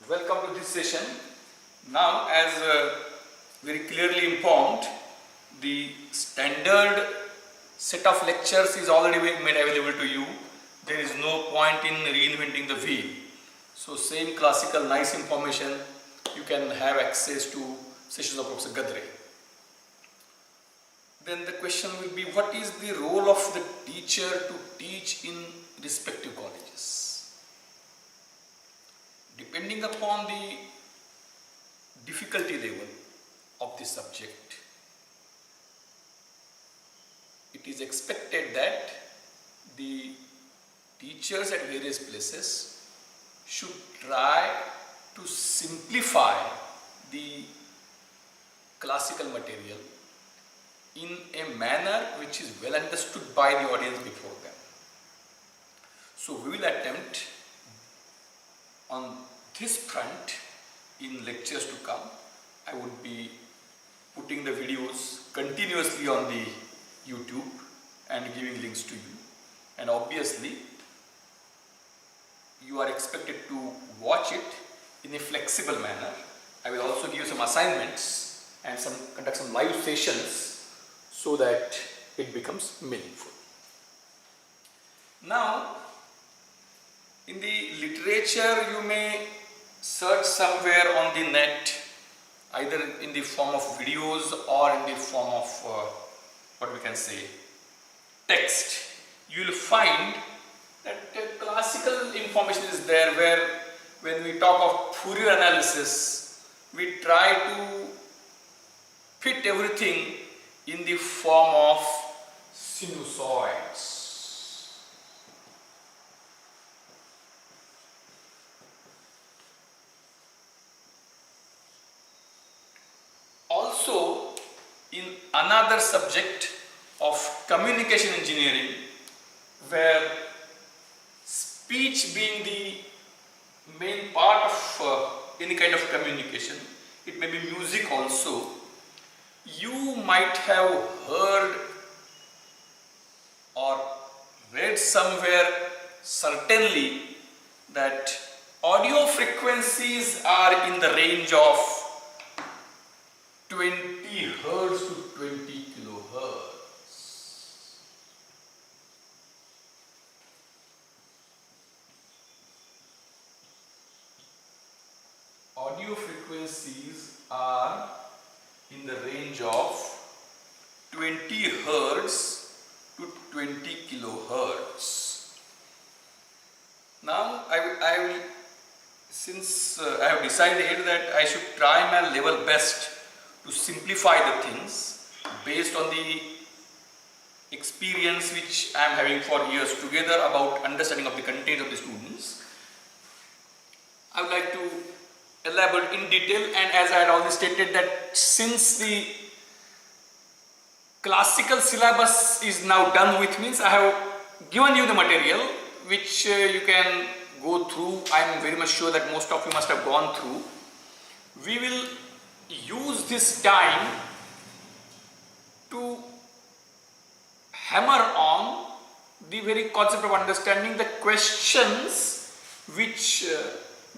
Welcome to this session. Now, as very clearly informed, the standard set of lectures is already made available to you. There is no point in reinventing the wheel. So, same classical nice information you can have access to sessions of Professor Gadre. Then the question will be, what is the role of the teacher to teach in respective colleges? Depending upon the difficulty level of the subject, it is expected that the teachers at various places should try to simplify the classical material in a manner which is well understood by the audience before them. So we will attempt on this front in lectures to come. I would be putting the videos continuously on the YouTube and giving links to you, and obviously you are expected to watch it in a flexible manner. I will also give you some assignments and conduct some live sessions so that it becomes meaningful. Now, in the literature, you may search somewhere on the net, either in the form of videos or in the form of what we can say, text. You will find that classical information is there, where when we talk of Fourier analysis, we try to fit everything in the form of sinusoids. Also, in another subject of communication engineering, where speech being the main part of any kind of communication, it may be music also, you might have heard or read somewhere certainly that audio frequencies are in the range of 20 Hertz to 20 kilohertz. Audio frequencies are in the range of 20 Hertz to 20 kilohertz. Now I will, since I have decided that I should try my level best to simplify the things based on the experience which I am having for years together about understanding of the content of the students, I would like to elaborate in detail. And as I had already stated, that since the classical syllabus is now done with, means I have given you the material which you can go through. I am very much sure that most of you must have gone through. We will use this time to hammer on the very concept of understanding the questions which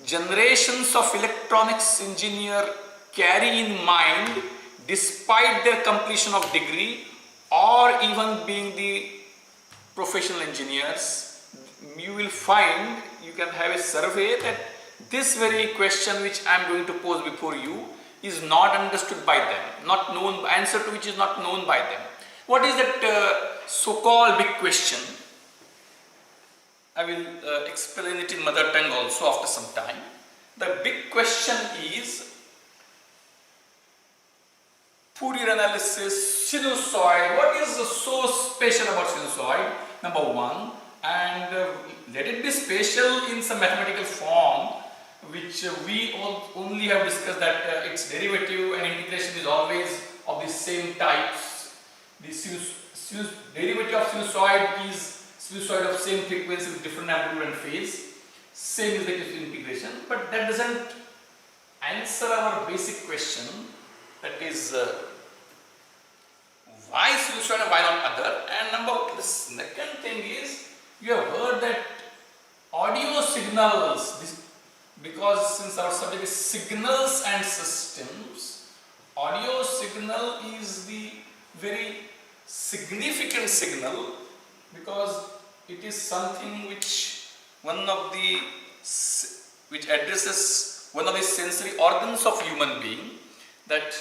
generations of electronics engineer carry in mind despite their completion of degree or even being the professional engineers. You will find, you can have a survey that this very question which I am going to pose before you is not understood by them, not known, answer to which is not known by them. What is that so-called big question? I will explain it in mother tongue also after some time. The big question is Fourier analysis, sinusoid. What is so special about sinusoid? Number one, and let it be special in some mathematical form, which we only have discussed that its derivative and integration is always of the same types. The derivative of sinusoid is sinusoid of same frequency with different amplitude and phase. Same is the case with integration, but that doesn't answer our basic question, that is why sinusoid and why not other. And the second thing is, you have heard that audio signals, because because since our subject is signals and systems, audio signal is the very significant signal because it is something which addresses one of the sensory organs of human being. That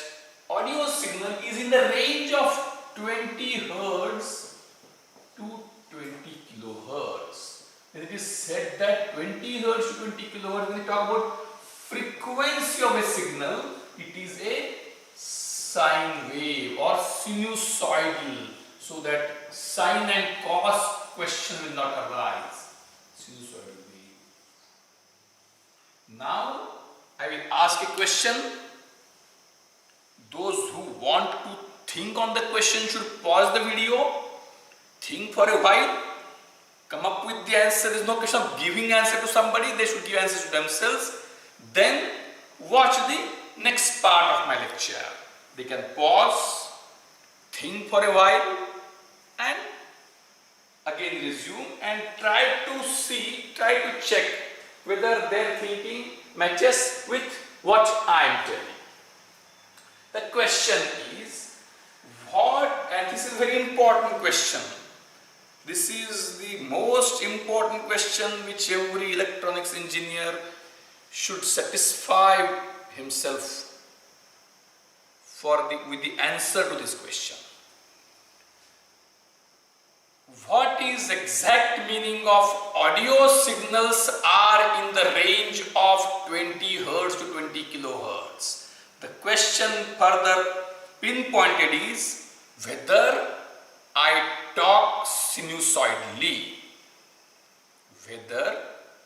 audio signal is in the range of 20 hertz to 20 kilohertz. And it is said that 20 hertz to 20 kilohertz, when we talk about frequency of a signal, it is a sine wave or sinusoidal, so that sine and cos question will not arise. Sinusoidal wave. Now I will ask a question. Those who want to think on the question should pause the video, think for a while, come up with the answer. There is no question of giving answer to somebody, they should give answers to themselves. Then watch the next part of my lecture. They can pause, think for a while and again resume and try to check whether their thinking matches with what I am telling. The question is what, and this is a very important question. This is the most important question which every electronics engineer should satisfy himself with the answer to this question. What is exact meaning of audio signals are in the range of 20 hertz to 20 kilohertz? The question further pinpointed is whether I talk sinusoidally. Whether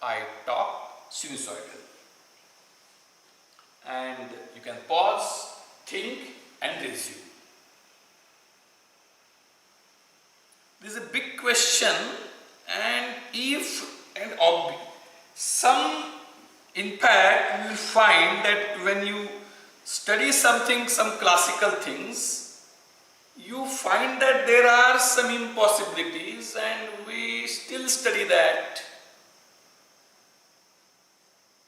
I talk sinusoidally. And you can pause, think and resume. This is a big question, and in fact you will find that when you study some classical things, you find that there are some impossibilities and we still study that.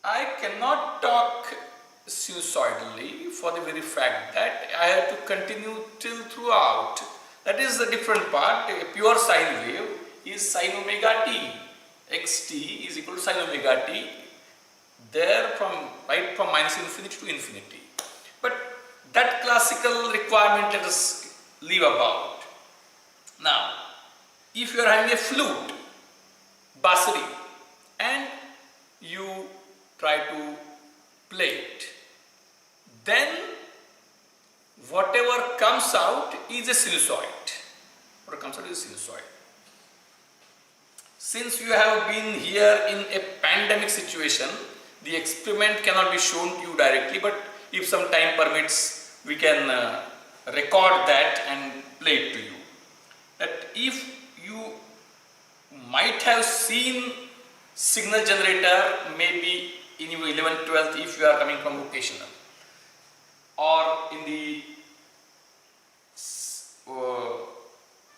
I cannot talk sinusoidally for the very fact that I have to continue till throughout. That is the different part. A pure sine wave is sine omega t. Xt is equal to sine omega t. There right from minus infinity to infinity. But that classical requirement let us leave about. Now, if you are having a flute, bansuri, and you try to play it, then whatever comes out is a sinusoid. What comes out is a sinusoid. Since you have been here in a pandemic situation, the experiment cannot be shown to you directly, but if some time permits, we can record that and play it to you. That if you might have seen signal generator maybe in your 11th, 12th if you are coming from vocational, or in the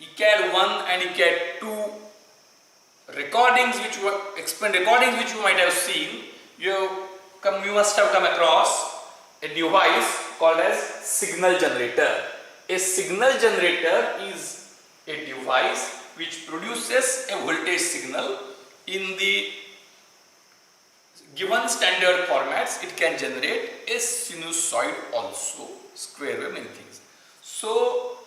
ECAD 1 and ECAD 2 recordings which you might have seen, you must have come across a device called as signal generator. A signal generator is a device which produces a voltage signal in the given standard formats. It can generate a sinusoid also, square wave, many things. So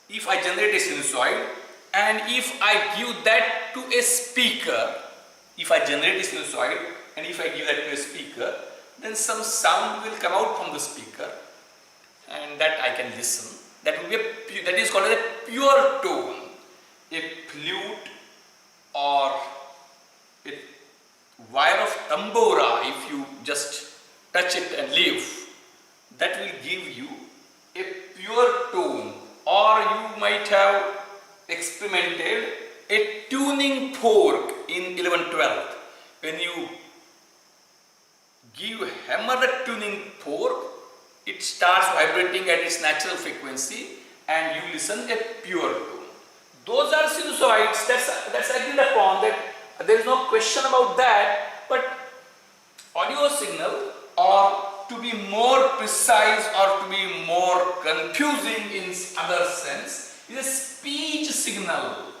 if I generate a sinusoid and if I give that to a speaker, if I generate a sinusoid and if I give that to a speaker, then some sound will come out from the speaker and that I can listen. That is called as a pure tone. A flute or a wire of tambora, if you just touch it and leave, that will give you a pure tone. Or you might have experimented a tuning fork in 11th, 12th. When you hammer the tuning fork, it starts vibrating at its natural frequency and you listen a pure tone. Those are sinusoids, that's agreed upon, that there is no question about that. But audio signal, or to be more precise or to be more confusing in other sense, is a speech signal.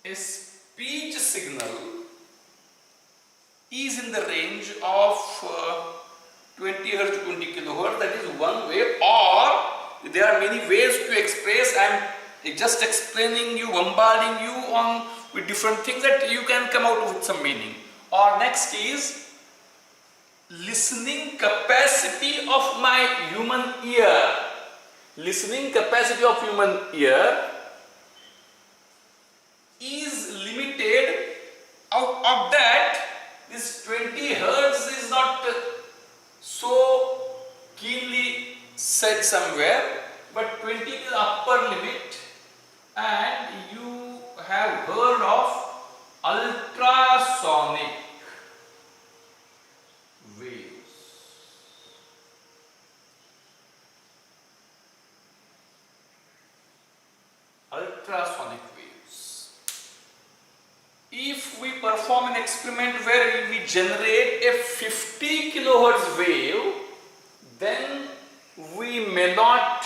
A speech signal is in the range of 20 Hz to 20 kilohertz. That is one way, or there are many ways to express. I am just explaining you, bombarding you on with different things that you can come out with some meaning. Or next is listening capacity of my human ear. Listening capacity of human ear is limited. Out of that, this 20 hertz is not so keenly said somewhere, but 20 is the upper limit, and you have heard of ultrasonic waves. Ultrasonic waves. If we perform an experiment where we generate a 50 kilohertz wave, then we may not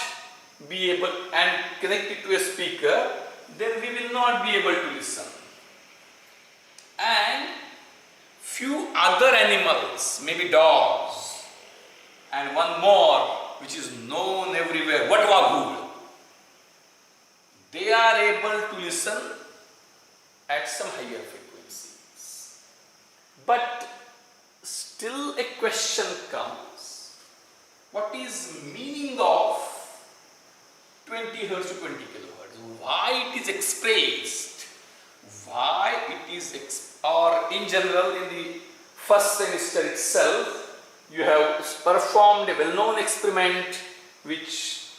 be able, and connect it to a speaker, then we will not be able to listen. And few other animals, maybe dogs, and one more which is known everywhere, Vatwagul, they are able to listen at some higher frequencies. But still a question comes, what is meaning of 20 Hz to 20 kilohertz? Why it is expressed? Why it is, or in general in the first semester itself, you have performed a well-known experiment which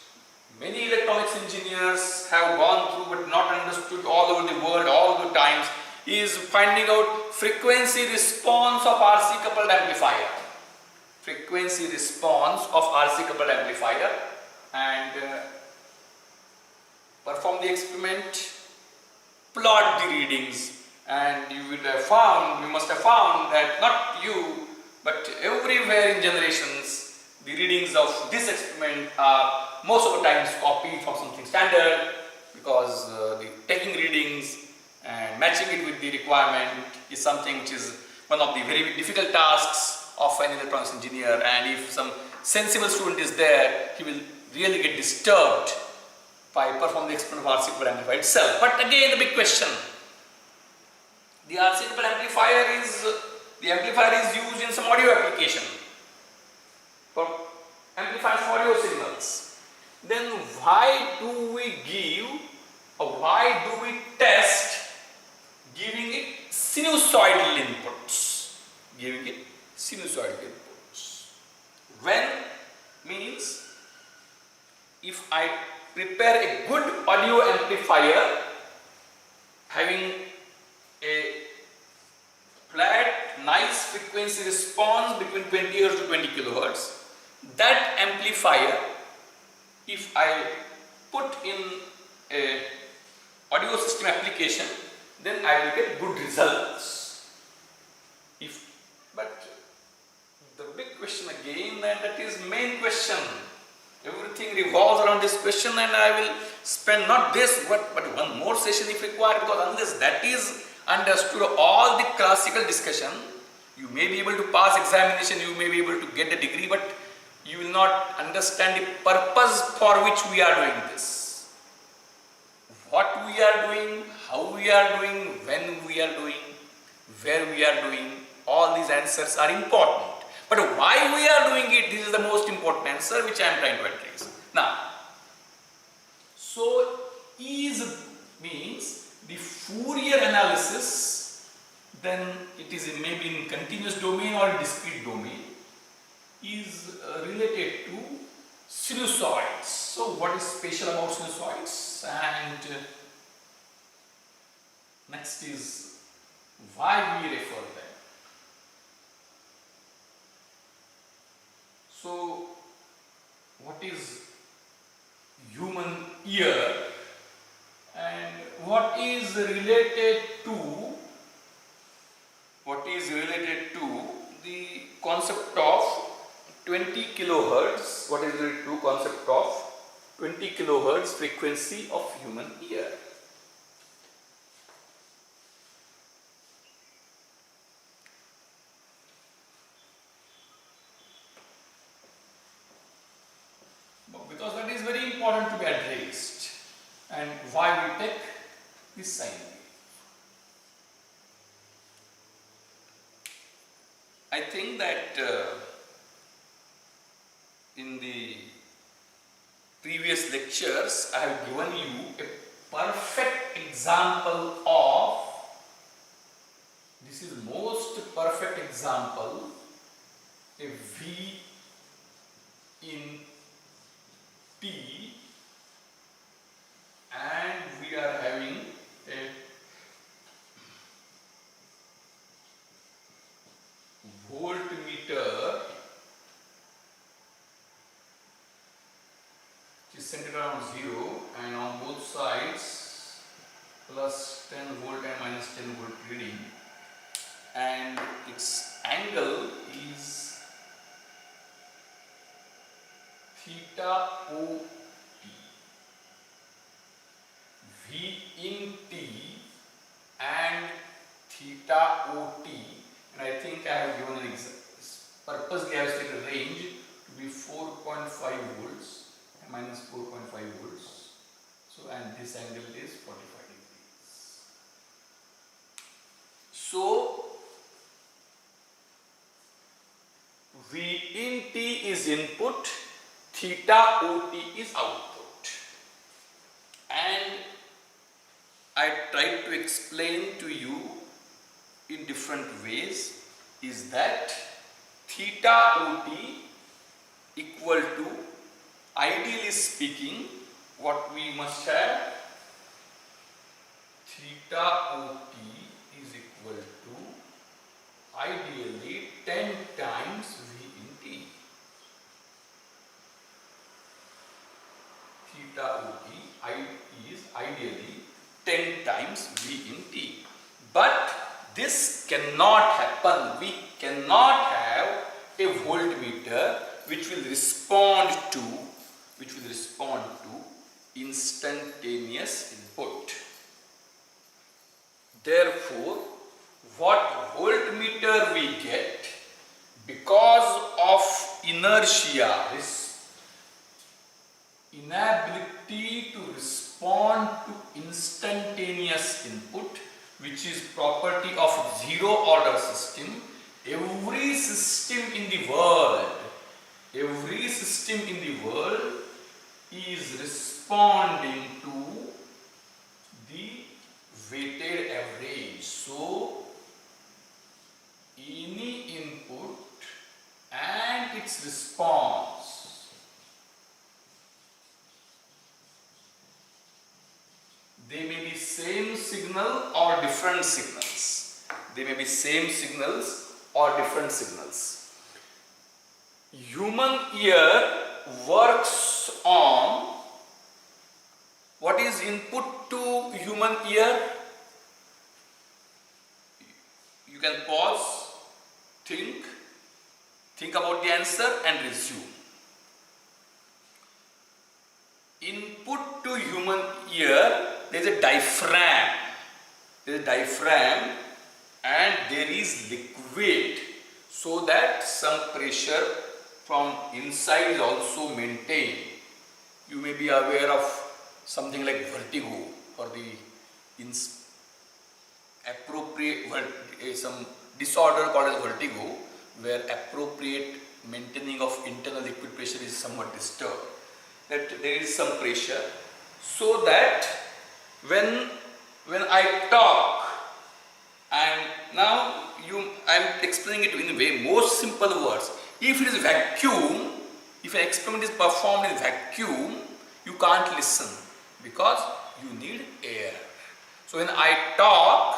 many electronics engineers have gone through but not understood all over the world all the times, is finding out frequency response of RC coupled amplifier. Frequency response of RC coupled amplifier, and perform the experiment, plot the readings, and you will have found, you must have found that not you, but everywhere in generations, the readings of this experiment are most of the times copied from something standard, because the taking readings and matching it with the requirement is something which is one of the very difficult tasks of an electronics engineer, and if some sensible student is there, he will really get disturbed by performing the experiment of RC coupled amplifier itself. But again, the big question, the RC coupled amplifier is, the amplifier is used in some audio application for amplifying audio signals. Then why do we give, or why do we test giving it sinusoidal inputs? Giving it sinusoidal inputs. When means, if I prepare a good audio amplifier having a flat, nice frequency response between 20 Hz to 20 kilohertz, that amplifier, if I put in a audio system application, then I will get good results. But the big question again, and that is main question, everything revolves around this question, and I will spend not this but one more session if required, because unless that is understood, all the classical discussion, you may be able to pass examination, you may be able to get a degree, but you will not understand the purpose for which we are doing this. What we are doing, how we are doing, when we are doing, where we are doing, all these answers are important. But why we are doing it, this is the most important answer which I am trying to address. Now, so is means the Fourier analysis, then it is maybe in continuous domain or discrete domain, is related to sinusoids. So what is special about sinusoids? And next is why we refer them. So what is human ear, what is related to the concept of 20 kilohertz. What is related to concept of 20 kilohertz frequency of human ear? Because that is very important to be addressed, and why we take this sine wave. I think that in the previous lectures I have given you a perfect example of, this is most perfect example, a V in T, and we are having a voltmeter which is centered around 0, and on both sides plus 10 volt and minus 10 volt reading, and its angle is theta O T, V in T and theta O T, and I think I have given an example. Purposely I have taken a range to be 4.5 volts and minus 4.5 volts. So, and this angle is 45 degrees. So, V in T is input, theta O T is output, and I tried to explain to you in different ways is that theta O T equal to, ideally speaking, what we must have, theta O T is equal to ideally 10 times V in T. Theta O T is ideally 10 times V in T. But this cannot happen. We cannot have a voltmeter which will respond to instantaneous input. Therefore, what voltmeter we get, because of inertia, inability to respond to instantaneous input, which is property of zero order system, every system in the world is responding to the weighted average. So, any input and its response, they may be same signal or different signals. Human ear works on, what is input to human ear? You can pause, think about the answer and resume. Input to human ear, there is a diaphragm. And there is liquid, so that some pressure from inside is also maintained. You may be aware of something like vertigo, or the some disorder called as vertigo, where appropriate maintaining of internal liquid pressure is somewhat disturbed. That there is some pressure, so that when I talk, and now I am explaining it in a way, most simple words. If it is vacuum, if an experiment is performed in vacuum, you can't listen because you need air. So when I talk,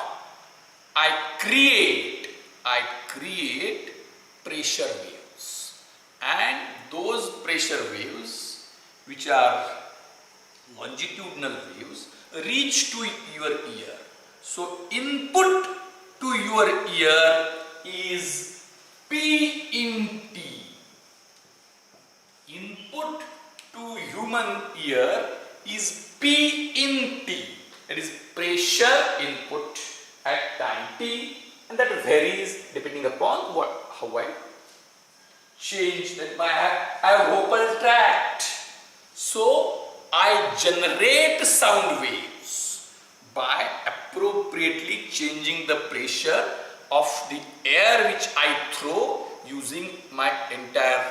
I create pressure waves, and those pressure waves, which are longitudinal waves, reach to your ear. So input to your ear is P in T. Input to human ear is P in T. That is pressure input at time T, and that varies depending upon how I change that I have vocal tract. So I generate sound waves by appropriately changing the pressure of the air which I throw using my entire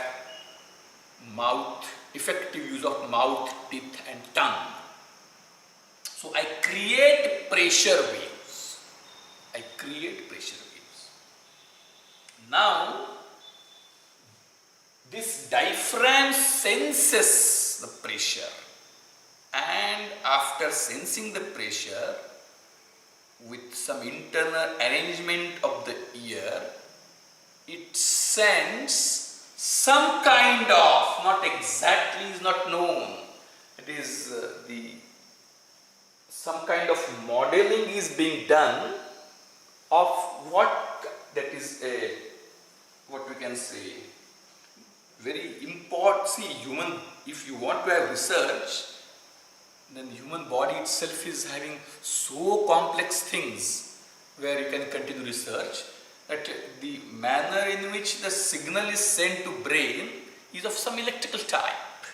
mouth, effective use of mouth, teeth and tongue. So I create pressure waves. I create pressure waves. Now this diaphragm senses the pressure, and after sensing the pressure with some internal arrangement of the ear, it sends some kind of, not exactly is not known, it is some kind of modeling is being done of what that is a, what we can say, very important. See, human, if you want to have research, then the human body itself is having so complex things where you can continue research, that the manner in which the signal is sent to brain is of some electrical type.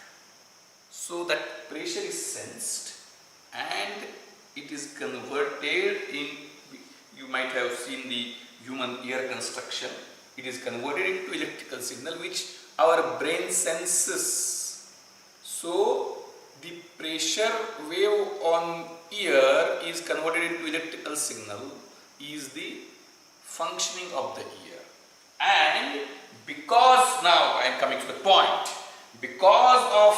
So that pressure is sensed and it is converted in, you might have seen the human ear construction, it is converted into electrical signal which our brain senses. So the pressure wave on ear is converted into electrical signal is the functioning of the ear. And because, now I am coming to the point, because of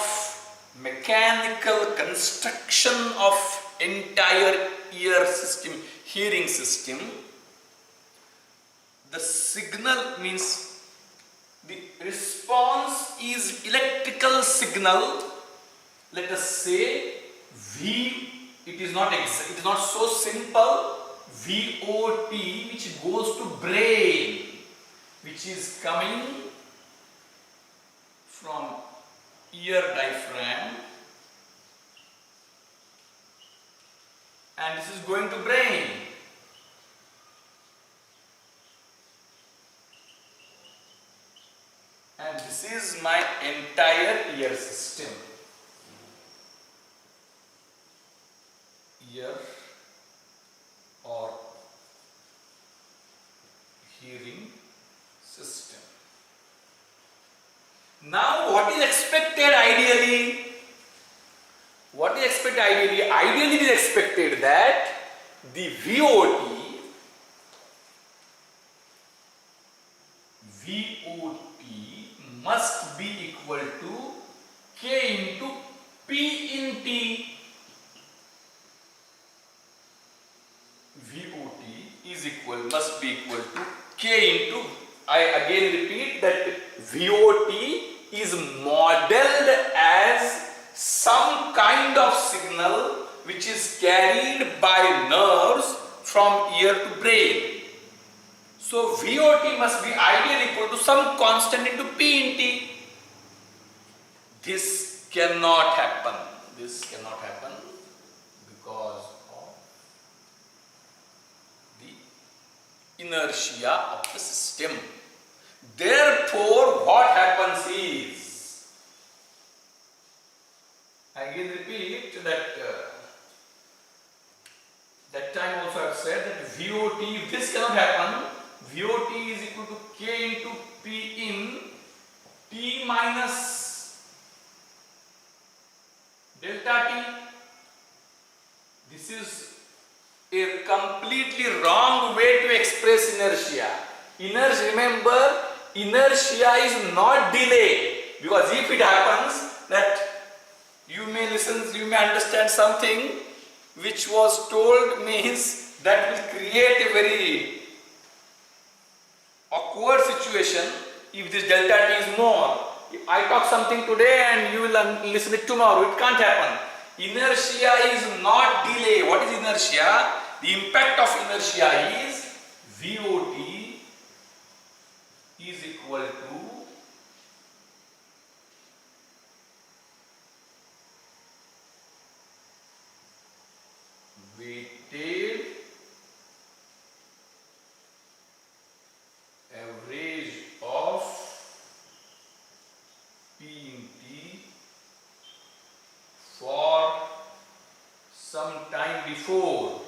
mechanical construction of entire ear system, hearing system, the signal means the response is electrical signal. Let us say V, it is not so simple, VOT, which goes to brain, which is coming from ear diaphragm, and this is going to brain. And this is my entire ear system. Ear or hearing system. Now what is expected ideally? What is expected ideally? Ideally it is expected that the VOT must be equal to K into P in T. VOT must be equal to K into, I again repeat that VOT is modeled as some kind of signal which is carried by nerves from ear to brain. So VOT must be ideally equal to some constant into P in T. This cannot happen. This cannot happen because of the inertia of the system. Therefore, what happens is, I again repeat that that time also I have said that VOT, if this cannot happen, VOT is equal to K into P in T minus delta T. This is a completely wrong way to express inertia. Inertia, remember, inertia is not delay, because if it happens that you may listen, you may understand something which was told, means that will create a very awkward situation if this delta T is more. If I talk something today and you will listen it tomorrow, it can't happen. Inertia is not delay. What is inertia? The impact of inertia is VOT is equal to weighted average of P in T for some time before.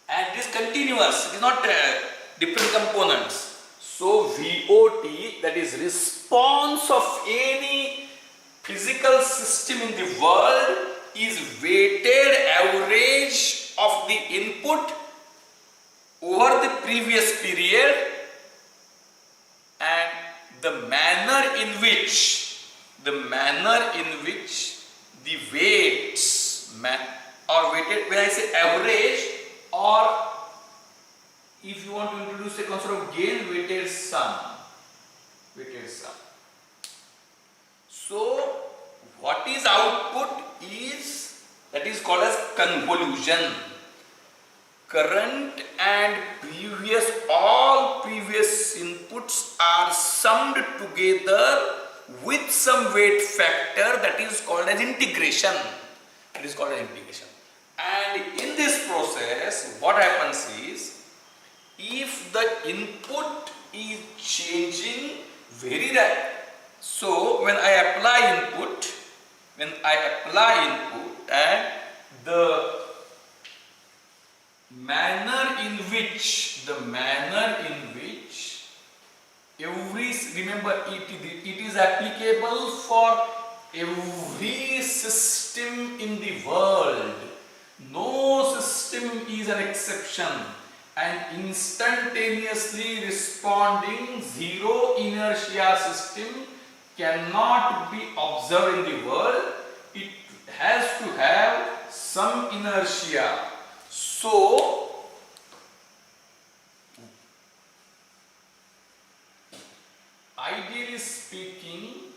And it is continuous, it is not different components. So VOT, that is response of any physical system in the world, is weighted average of the input over the previous period, and the manner in which the weights are weighted. When I say average, or if you want to introduce a concept of gain, weighted sum. So what is output is, that is called as convolution. Current and all previous inputs are summed together with some weight factor, that is called as integration. And in this process, what happens is, if the input is changing very rapidly, so when I apply input and the manner in which remember, it is applicable for every system in the world. No system is an exception. An instantaneously responding zero inertia system cannot be observed in the world. It has to have some inertia. So ideally speaking,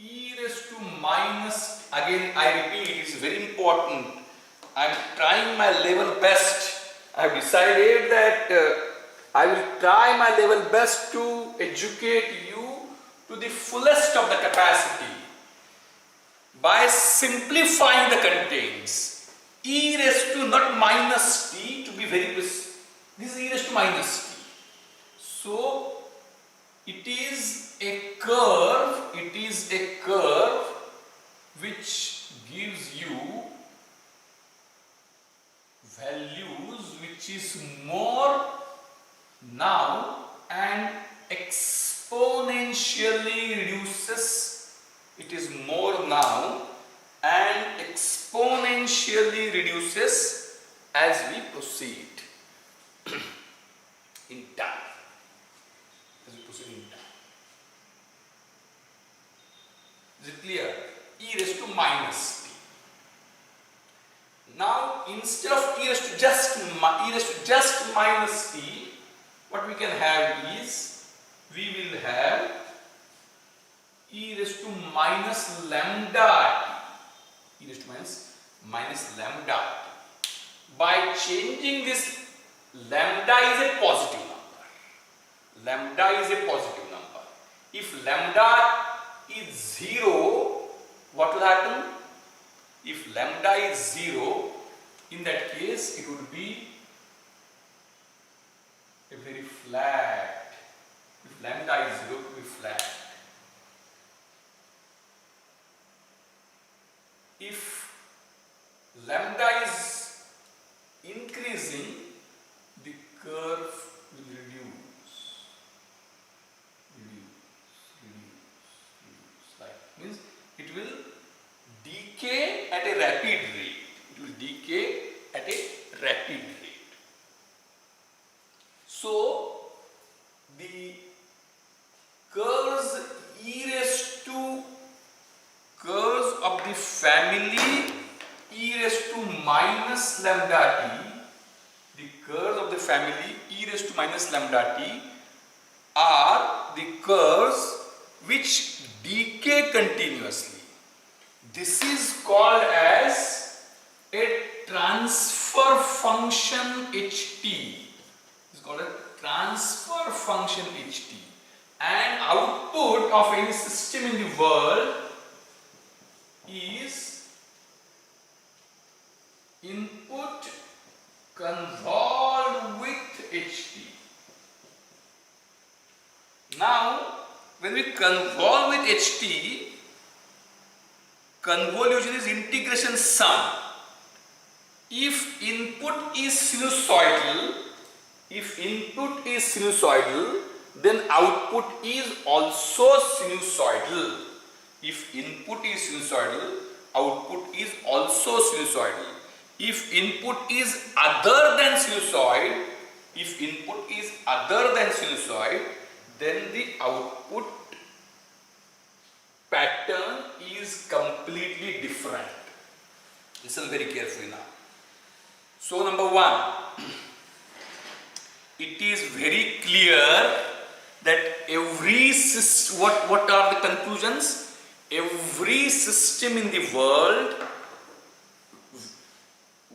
e raised to minus, again I repeat, it is very important. I am trying my level best. I have decided that I will try my level best to educate you to the fullest of the capacity by simplifying the contents. E raised to not minus t, to be very precise. This is e raised to minus t. So it is a curve which gives you values which is more now and exponentially reduces. It is more now and exponentially reduces as we proceed in time. Is it clear? E raised to minus t. Now instead of e raised to just minus t, what we can have is, we will have e raised to minus lambda t. E raised to minus lambda t. By changing this, lambda is a positive number. If lambda is 0, what will happen? If lambda is 0, in that case it would be a very flat. If lambda is 0, it will be flat. If lambda is increasing, the curve will reduce. Means it will decay at a rapid rate. So the curves of the family e raised to minus lambda t, the curves of the family e raised to minus lambda t are the curves which decay continuously. This is called as a transfer function ht. It's called a transfer function ht. And output of any system in the world is input convolved with ht. Now, when we convolve with ht, convolution is integration sum. If input is sinusoidal, then output is also sinusoidal. If input is sinusoidal, output is also sinusoidal. If input is other than sinusoid, then the output pattern is completely different. Listen very carefully now. So number one, it is very clear that every system, what are the conclusions? Every system in the world,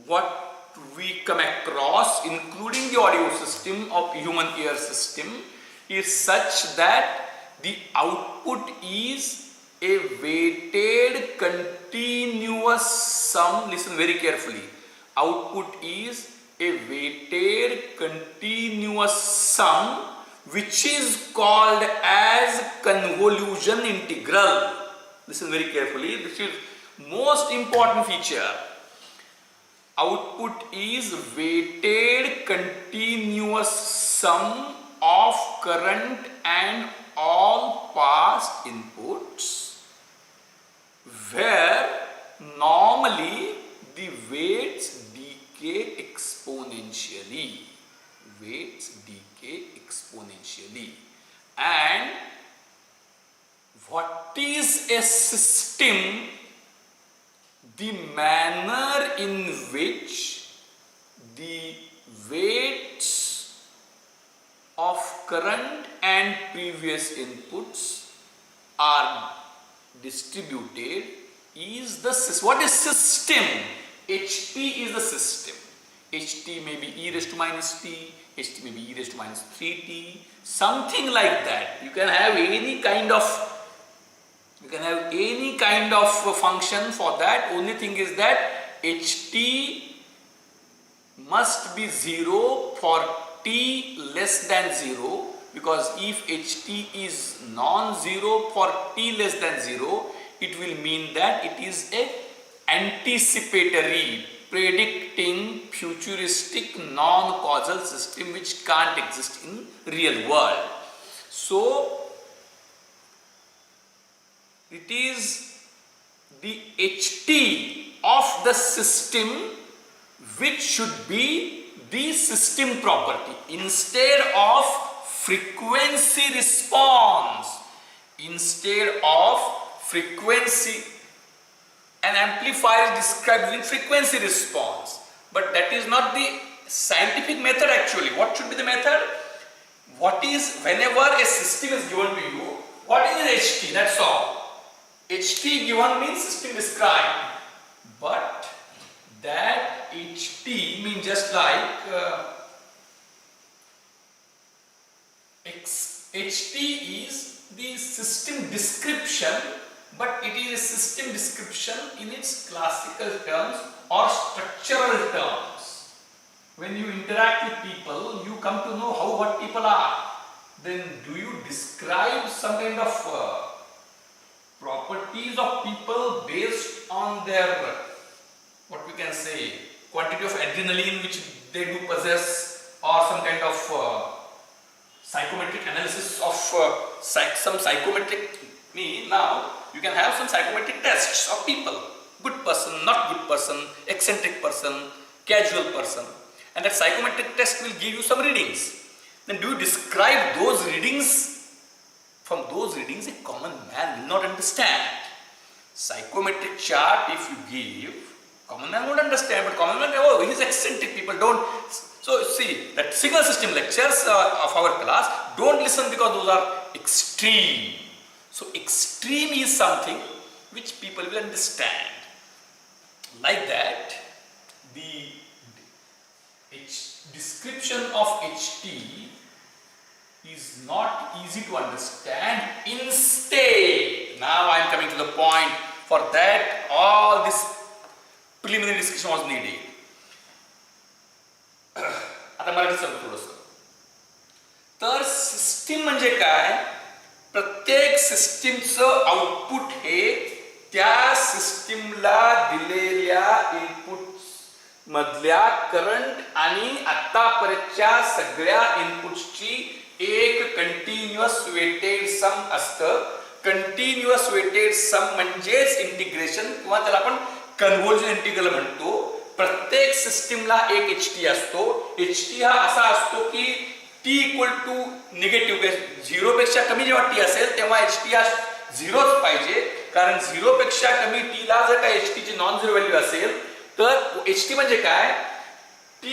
what we come across, including the audio system of human ear system, is such that the output is a weighted continuous sum. Listen very carefully. Output is a weighted continuous sum which is called as convolution integral. Listen very carefully. This is most important feature. Output is weighted continuous sum of current and all past inputs, where normally the weights decay exponentially. And what is a system? The manner in which the weights of current and previous inputs are distributed is the system. What is system? ht is the system. ht may be e raised to minus t, ht may be e raised to minus 3t, something like that. You can have any kind of function for that. Only thing is that ht must be 0 for t less than 0, because if ht is non-zero for t less than 0, it will mean that it is a anticipatory, predicting, futuristic, non-causal system which can't exist in real world. So it is the ht of the system which should be the system property. Instead of frequency response, an amplifier is described using frequency response. But that is not the scientific method actually. What should be the method? Whenever a system is given to you, what is ht? That's all. ht given means system described. But that ht means just like ht is the system description, but it is a system description in its classical terms or structural terms. When you interact with people, you come to know what people are. Then do you describe some kind of properties of people based on their, what we can say, quantity of adrenaline which they do possess, or some kind of psychometric analysis of some psychometric me. Now you can have some psychometric tests of people, good person, not good person, eccentric person, casual person, and that psychometric test will give you some readings. Then do you describe those readings? From those readings a common man will not understand. Psychometric chart if you give, common man won't understand, but common man, oh, he is eccentric, people don't So see, that signal system lectures of our class, don't listen because those are extreme. So extreme is something which people will understand. Like that, the description of HT is not easy to understand. Instead, now I am coming to the point. For that, all this preliminary discussion was needed. आता मराठीत सांगतो थोडंसं. तर system म्हणजे काय? प्रत्येक सिस्टीमचं output हे त्या सिस्टीमला दिलेल्या इनपुट मधल्या करंट आणि आतापर्यंतच्या सगळ्या इनपुट्सची एक कंटिन्युअस वेटेड सम असतं. कंटिन्युअस वेटेड सम म्हणजेच इंटिग्रेशन किंवा त्याला आपण कन्व्होल्जन इंटिग्रल म्हणतो. प्रत्येक सिस्टीमला एक HT असतो. HT हा असा असतो की T इक्वल टू निगेटिव्ह 0 पेक्षा कमी जेव्हा T असेल तेव्हा HT हा 0च पाहिजे. कारण 0 पेक्षा कमी T ला जर का HT ची नॉन झिरो व्हॅल्यू असेल तर HT म्हणजे काय? T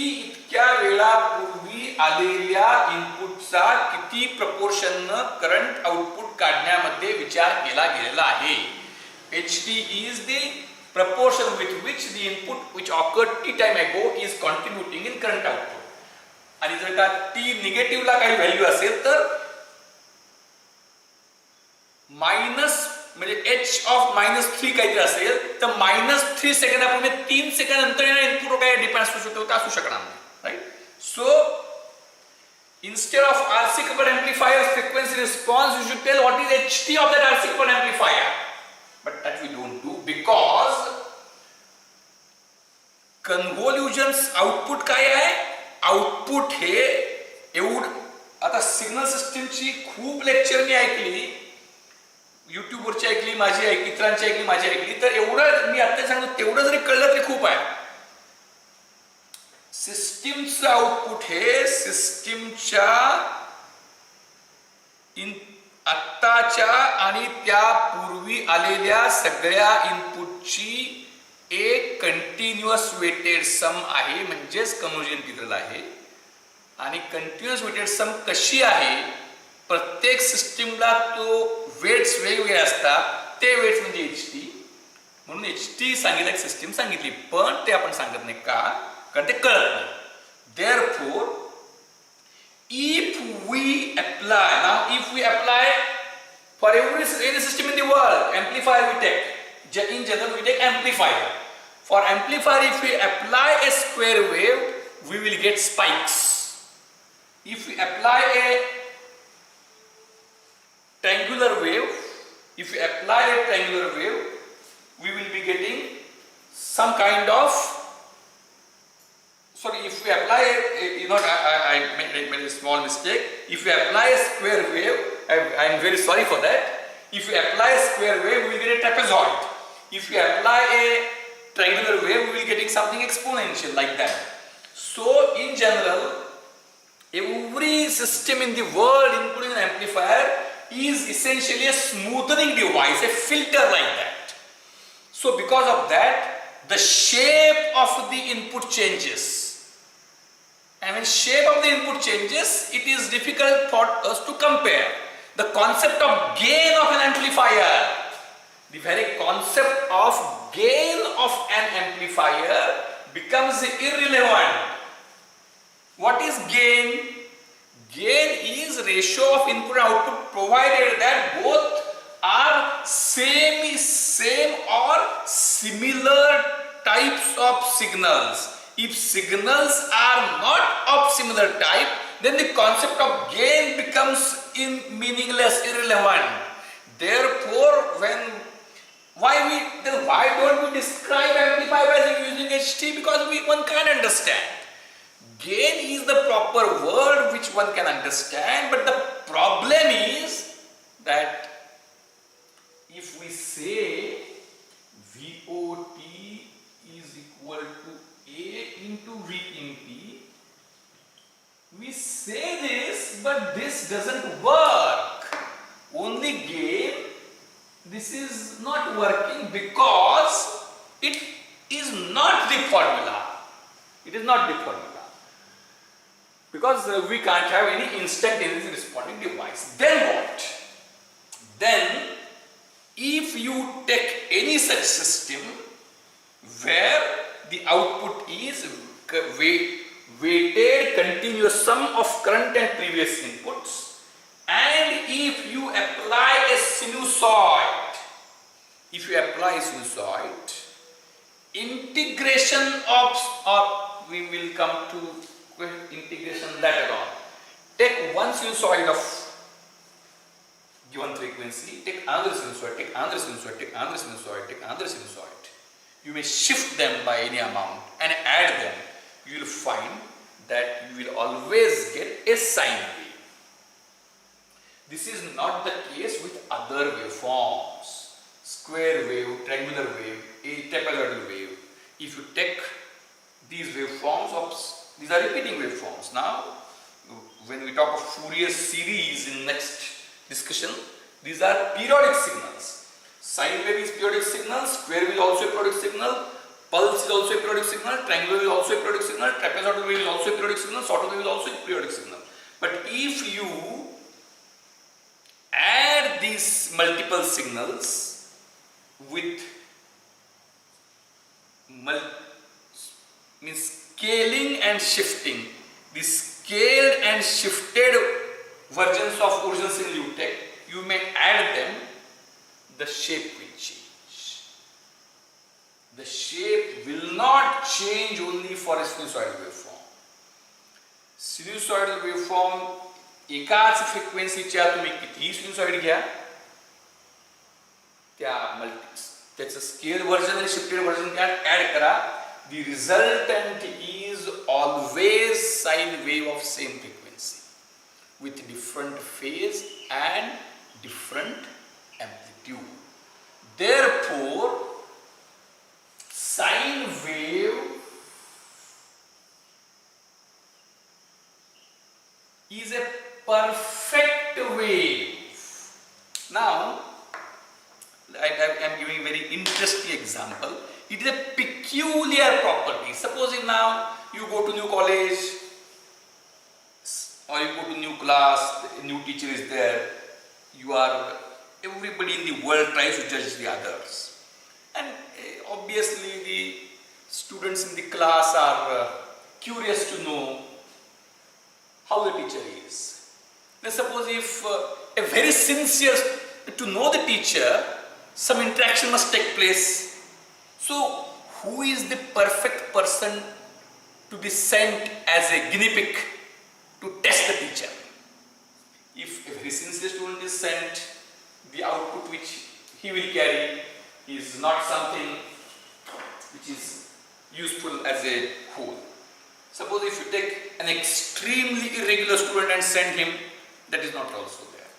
इतक्या वेळापूर्वी आलेल्या इनपुटचा किती प्रपोर्शननं करंट आउटपुट काढण्यामध्ये विचार केला गेलेला आहे. HT is the proportion with which the input which occurred T time ago is contributing in current output. आणि जर का T निगेटिव्हला काही व्हॅल्यू असेल तर मायनस म्हणजे h ऑफ -3 काहीतरी असेल तर -3 सेकंदापूर्वी 3 सेकंद नंतर येणारे इनपुट काय डिपेंड असू शकतो का असू शकणार नाही. Right. So instead of RC coupled amplifier frequency response you should tell what is HT of that RC coupled amplifier. But that we don't do because convolutions output काय आहे? आउटपुट हे आता सिग्नल सिस्टीमची खूप लेक्चर मी ऐकली, YouTube वरची ऐकली, माझी ऐकली, इतरांची ऐकली, माझी ऐकली. तर एवढं मी आता सांगतो तेवढं जरी कळलं तरी खूप आहे. सिस्टीमचं आउटपुट हे सिस्टीमच्या आत्ताच्या आणि त्यापूर्वी आलेल्या सगळ्या इनपुटची एक कंटिन्युअस वेटेड सम आहे, म्हणजेच कन्व्होल्जन इंटिग्रल आहे. आणि कंटिन्युअस वेटेड सम कशी आहे? प्रत्येक सिस्टीमला तो वेट्स वेगवेगळे असतात. ते वेट्स म्हणजे HT. म्हणून HT सांगितलं, सिस्टीम सांगितली, पण ते आपण सांगत नाही का? कारण ते कळत नाही. Therefore, if we apply for any system in the world, amplifier we take. In general, we take amplifier. For amplifier, if we apply a square wave, we will get spikes. If we apply a triangular wave, we will be getting some kind of. Sorry, if we apply I made a small mistake. If we apply a square wave, I am very sorry for that. If we apply a square wave, we will get a trapezoid. If we apply a triangular wave, we will getting something exponential like that. So, in general, every system in the world, including an amplifier, is essentially a smoothing device, a filter like that. So, because of that, the shape of the input changes. And when shape of the input changes, it is difficult for us to compare. The concept of gain of an amplifier, the very concept of gain of an amplifier becomes irrelevant. What is gain? Gain is ratio of input and output provided that both are same or similar types of signals. If signals are not of similar type, then the concept of gain becomes meaningless, irrelevant. Therefore, why don't we describe amplifier as using HT? Because one can't understand. Gain is the proper word which one can understand, but the problem is that if we say VOT is equal to A into V in T, we say this, but this doesn't work. Only gain, this is not working because it is not the formula. It is not the formula. Because we can't have any instantaneously responding device. Then what? Then, if you take any such system where the output is weighted continuous sum of current and previous inputs, and if you apply a sinusoid, integration of, or we will come to integration later on. Take one sinusoid of given frequency, take another sinusoid, take another sinusoid, take another sinusoid, take another sinusoid. You may shift them by any amount and add them. You will find that you will always get a sine wave. This is not the case with other waveforms. Square wave, triangular wave, a trapezoidal wave. If you take these waveforms, these are repeating waveforms. Now, when we talk of Fourier series in next discussion, these are periodic signals. Sine wave is periodic signal, square wave is also a periodic signal, pulse is also a periodic signal, triangular wave is also a periodic signal, trapezoidal wave is also a periodic signal, sawtooth wave is also a periodic signal. But if you add these multiple signals with scaling and shifting, the scaled and shifted versions of original signal you take, you may add them, the shape will change. The shape will not change only for a sinusoidal waveform. Sinusoidal waveform एकाच फ्रिक्वेन्सीच्या तुम्ही कितीही सिनुसॉइड घ्या, त्याचं scale version आणि shifted version त्यात add करा, the resultant is always sine wave of same frequency with different phase and different amplitude. Therefore, sine wave is a perfect wave. Now, I am giving a very interesting example. It is a peculiar property. Supposing now you go to new college or you go to new class, a new teacher is there, everybody in the world tries to judge the others. And obviously the students in the class are curious to know how the teacher is. Now suppose if a very sincere, to know the teacher, some interaction must take place. So, who is the perfect person to be sent as a guinea pig to test the teacher? If a very sincere student is sent, the output which he will carry is not something which is useful as a whole. Suppose if you take an extremely irregular student and send him, that is not also there.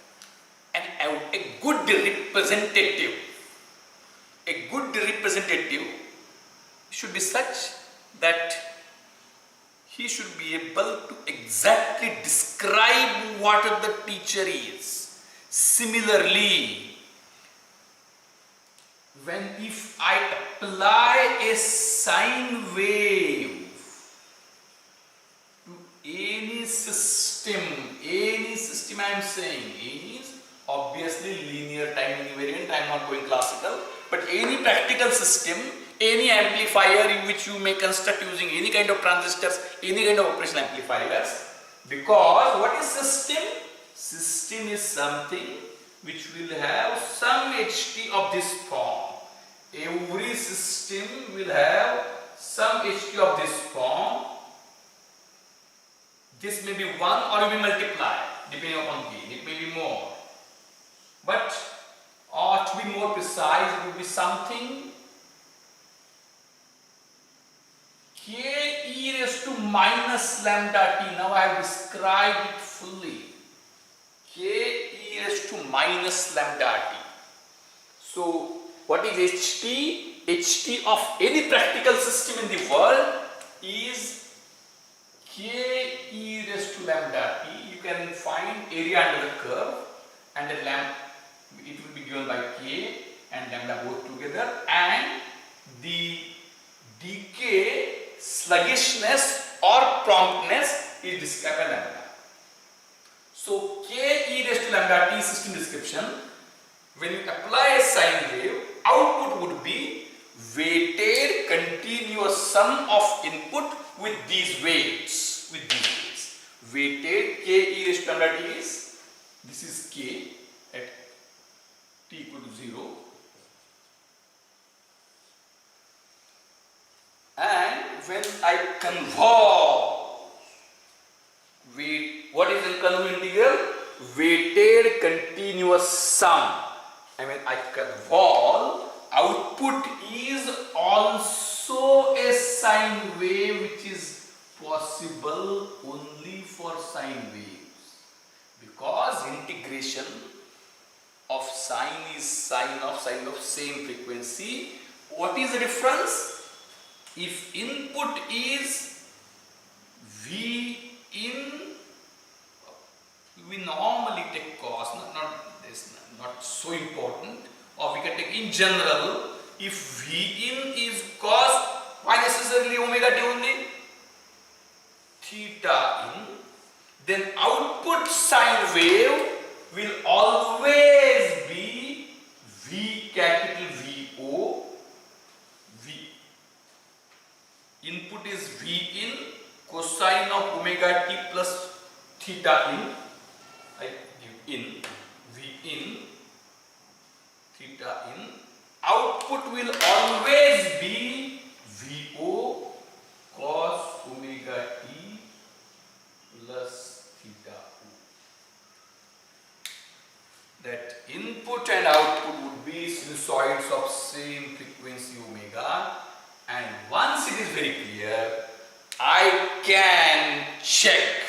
And a good representative should be such that he should be able to exactly describe what the teacher is. Similarly, if I apply a sine wave to any system I am saying is obviously linear time invariant, I am not going classical, but any practical system, any amplifier in which you may construct using any kind of transistors, any kind of operational amplifiers, because what is system? System is something which will have some HT of this form. Every system will have some HT of this form. This may be 1 or it may multiply depending upon gain. It may be more. But to be more precise, it will be something k e raised to minus lambda t. Now I have described it fully. K e raised to minus lambda t. So, what is HT? HT of any practical system in the world is k e raised to lambda t. You can find area under the curve and the it will be given by k and lambda both together, and the decay sluggishness or promptness is described by lambda. So k e raised to lambda t system description, when you apply a sine wave, output would be weighted continuous sum of input with these weights. Weighted k e raised to lambda t is, this is k at t equal to 0, and when I convolve, what is the convolve integral? Weighted continuous sum. I mean, I convolve, output is also a sine wave, which is possible only for sine waves, because integration of sine is sine of same frequency. What is the difference? If input is V in, we normally take cos, not so important, or we can take in general, if V in is cos, why necessarily omega t only? Theta in, then output sine wave will always be V capital VO. Input is V in cosine of omega t plus theta in. I give in V in theta in. Output will always be VO cos omega t plus theta O. That input and output would be sinusoids of same frequency omega. And once it is very clear, I can check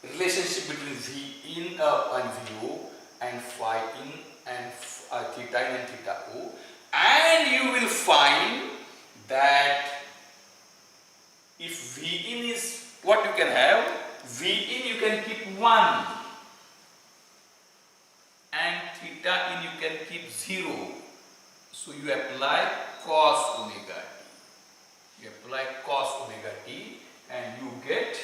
relationship between V in and VO and phi in and theta in and theta O, and you will find that if V in is what you can have, V in you can keep 1 and theta in you can keep 0. So you apply cos omega t. You apply cos omega t and you get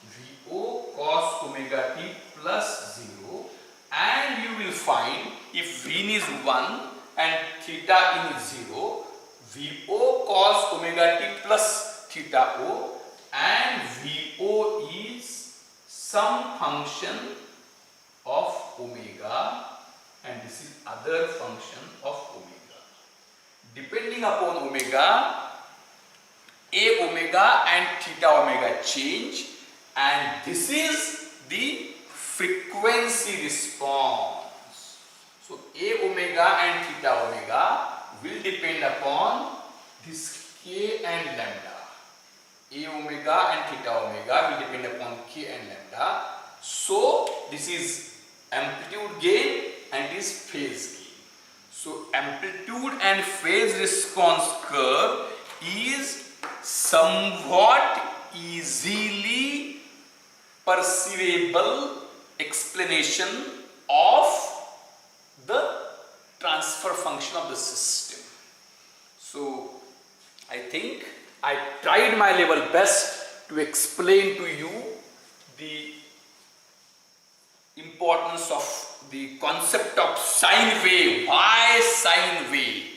VO cos omega t plus 0, and you will find if V in is 1 and theta in is 0, VO cos omega t plus theta O, and VO is some function of omega and this is other function of omega. Depending upon omega, A omega and theta omega change, and this is the frequency response. So A omega and theta omega will depend upon this k and lambda. A omega and theta omega will depend upon k and lambda. So this is amplitude gain and it is phase gain. So amplitude and phase response curve is somewhat easily perceivable explanation of the transfer function of the system. So I think I tried my level best to explain to you the importance of the concept of sine wave. Why sine wave?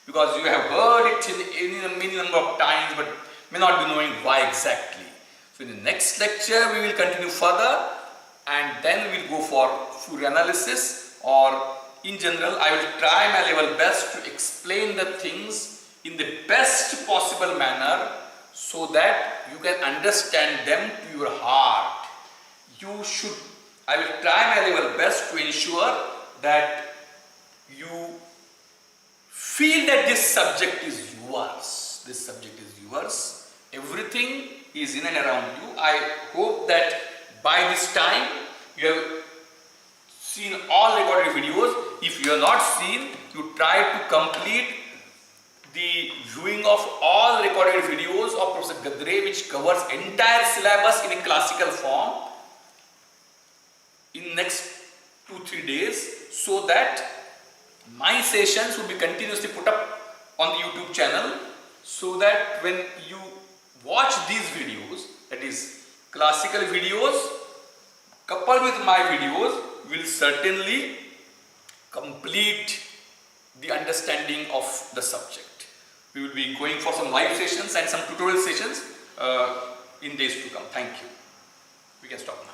Because you have heard it in a many number of times but may not be knowing why exactly. So in the next lecture we will continue further and then we will go for Fourier analysis, or in general I will try my level best to explain the things in the best possible manner so that you can understand them to your heart. I will try my level best to ensure that you feel that this subject is yours. This subject is yours. Everything is in and around you. I hope that by this time you have seen all recorded videos. If you have not seen, you try to complete the viewing of all recorded videos of Professor Gadre, which covers entire syllabus in a classical form in next 2-3 days, so that my sessions will be continuously put up on the YouTube channel, so that when you watch these videos, that is classical videos coupled with my videos, will certainly complete the understanding of the subject. We will be going for some live sessions and some tutorial sessions in days to come. Thank you. We can stop now.